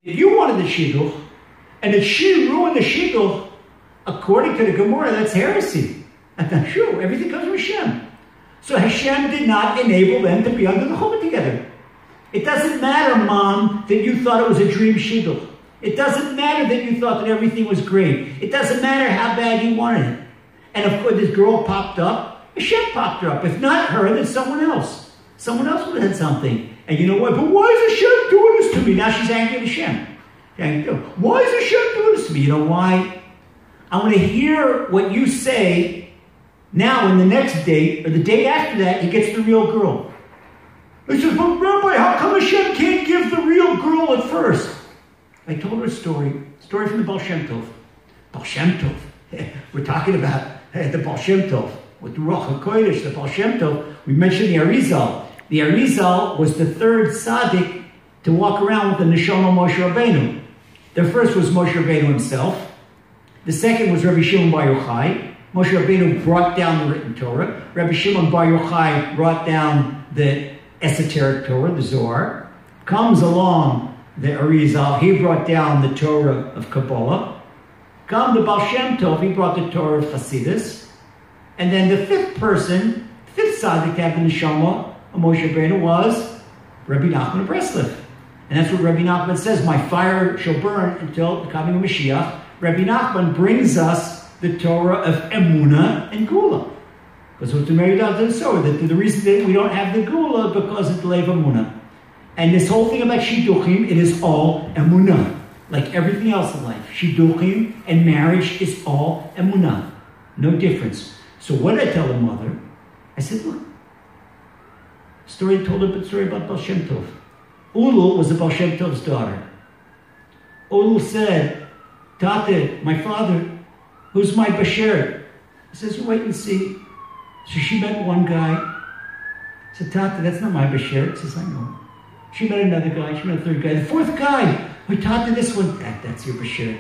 If you wanted the shidduch, and if she ruined the shidduch, according to the Gemara, that's heresy. That's not true. Everything comes from Hashem. So Hashem did not enable them to be under the chuppah together. It doesn't matter, Mom, that you thought it was a dream shidduch. It doesn't matter that you thought that everything was great. It doesn't matter how bad you wanted it. And of course, this girl popped up. Hashem popped her up. If not her, then someone else. Someone else would have had something. And you know what? But why is Hashem doing this to me? Now she's angry at Hashem. Why is Hashem doing this to me? You know why? I want to hear what you say now in the next date, or the date after that, he gets the real girl. He says, but Rabbi, how come Hashem can't give the real girl at first? I told her a story from the Baal Shem Tov. Baal Shem Tov. We're talking about the Baal Shem Tov. With the Ruach HaKodesh, the Baal Shem Tov, we mentioned the Arizal. The Arizal was the third tzaddik to walk around with the Neshama Moshe Rabbeinu. The first was Moshe Rabbeinu himself. The second was Rabbi Shimon Bar Yochai. Moshe Rabbeinu brought down the written Torah. Rabbi Shimon Bar Yochai brought down the esoteric Torah, the Zohar. Comes along the Arizal, he brought down the Torah of Kabbalah. Come the Baal Shem Tov, he brought the Torah of Hasidus. And then the fifth person, fifth tzaddik to have the Neshama of Moshe Rabbeinu was Rabbi Nachman of Breslov. And that's what Rabbi Nachman says, my fire shall burn until the coming of Mashiach. Rabbi Nachman brings us the Torah of Emuna and Gula. Because what's the married out to the Torah, the reason that we don't have the Gula is because of the Lev Emuna. And this whole thing about Shidduchim, it is all Emunah. Like everything else in life. Shidduchim and marriage is all Emunah. No difference. So what did I tell the mother? I said, look, story told her, but story about Baal Shem Tov. Ulul was the Baal Shem Tov's daughter. Ulul said, Tate, my father, who's my Basher? He says, you wait and see. So she met one guy. Said, Tate, that's not my Basher. He says, I know. She met another guy. She met a third guy. The fourth guy, we Tate, this one, that's your Basher.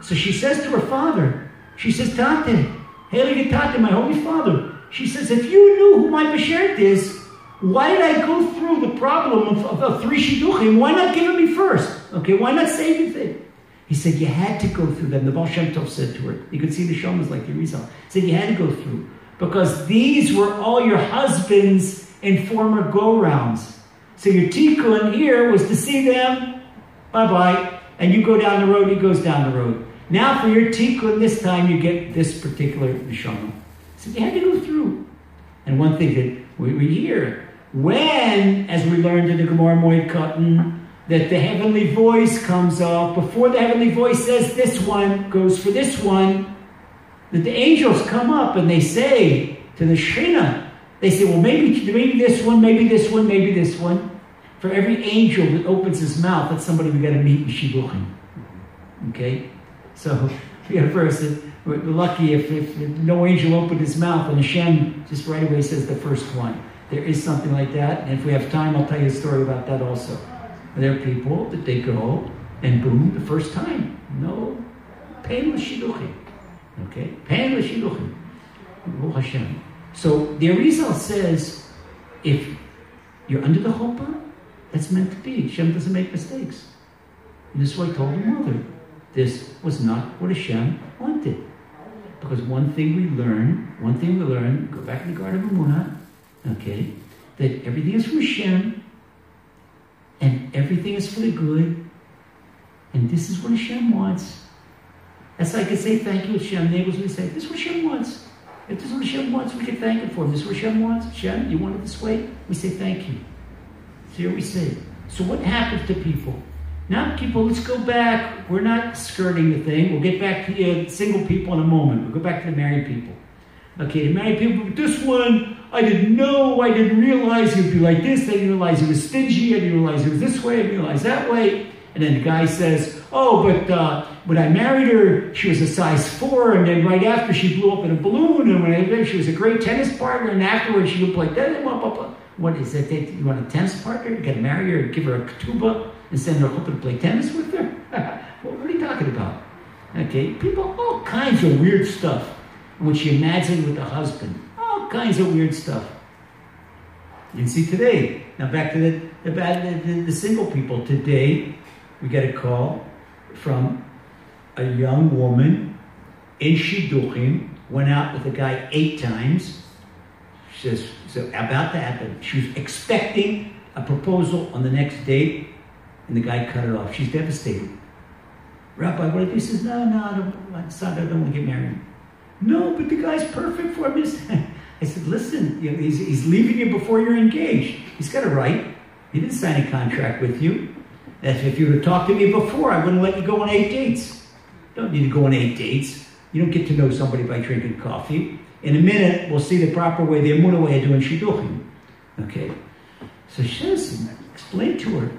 So she says to her father, she says, Tate, Heilige Tate, my holy father. She says, if you knew who my Basher is, why did I go through the problem of three Shidduchim? Why not give it me first? Okay, why not save the thing? He said, you had to go through them. The Baal Shem Tov said to her. You could see the Shomas like the Rizal. He said, you had to go through. Because these were all your husbands in former go-rounds. So your tikkun here was to see them, bye-bye. And you go down the road, he goes down the road. Now for your tikkun, this time you get this particular neshama. So you had to go through. And one thing that we hear, when, as we learned in the Gemara Moed Katan, that the heavenly voice comes up, before the heavenly voice says this one goes for this one, that the angels come up and they say to the Shekhinah, they say, well, maybe this one, maybe this one, maybe this one. For every angel that opens his mouth, that's somebody we got to meet in Shidduchim. Okay? So, we got a person, we're lucky if no angel opened his mouth and Hashem just right away says the first one. There is something like that, and if we have time, I'll tell you a story about that also. There are people that they go and boom, the first time. No, painless Shidduchim. Okay? Painless Shidduchim. Hashem. So the Arizal says, if you're under the chuppah, that's meant to be. Hashem doesn't make mistakes. And this is why I told the mother, this was not what Hashem wanted. Because one thing we learn, go back to the Garden of Emuna, okay, that everything is from Hashem, and everything is for the good, and this is what Hashem wants. That's like I could say, thank you, Hashem. Neighbors would say, this is what Hashem wants. If this is what Hashem wants, we can thank Him for Him. This is what Hashem wants. Hashem, you want it this way? We say thank you. So here we say. So what happens to people? Now people, let's go back. We're not skirting the thing. We'll get back to single people in a moment. We'll go back to the married people. Okay, the married people, this one, I didn't know, I didn't realize he would be like this. I didn't realize he was stingy. I didn't realize he was this way. I didn't realize that way. And then the guy says, oh, but when I married her, she was a size 4, and then right after she blew up in a balloon, and when I met her, she was a great tennis partner, and afterwards she would play tennis. What is that? You want a tennis partner? You got to marry her and give her a ketubah and send her to play tennis with her? What are you talking about? Okay, people, all kinds of weird stuff, which you imagine with a husband. All kinds of weird stuff. You can see today. Now back to the single people. Today, we get a call from a young woman in Shidduchim, went out with a guy 8 times. She says, so about to happen. She was expecting a proposal on the next date, and the guy cut it off. She's devastated. Rabbi, what do you do? He says, no, I don't want to get married. No, but the guy's perfect for me. I said, listen, he's leaving you before you're engaged. He's got a right. He didn't sign a contract with you. That's if you would have talked to me before, I wouldn't let you go on 8 dates. You don't need to go on 8 dates. You don't get to know somebody by drinking coffee. In a minute, we'll see the proper way, the Emuna way of doing shidduchim. Okay? So she says, explain to her.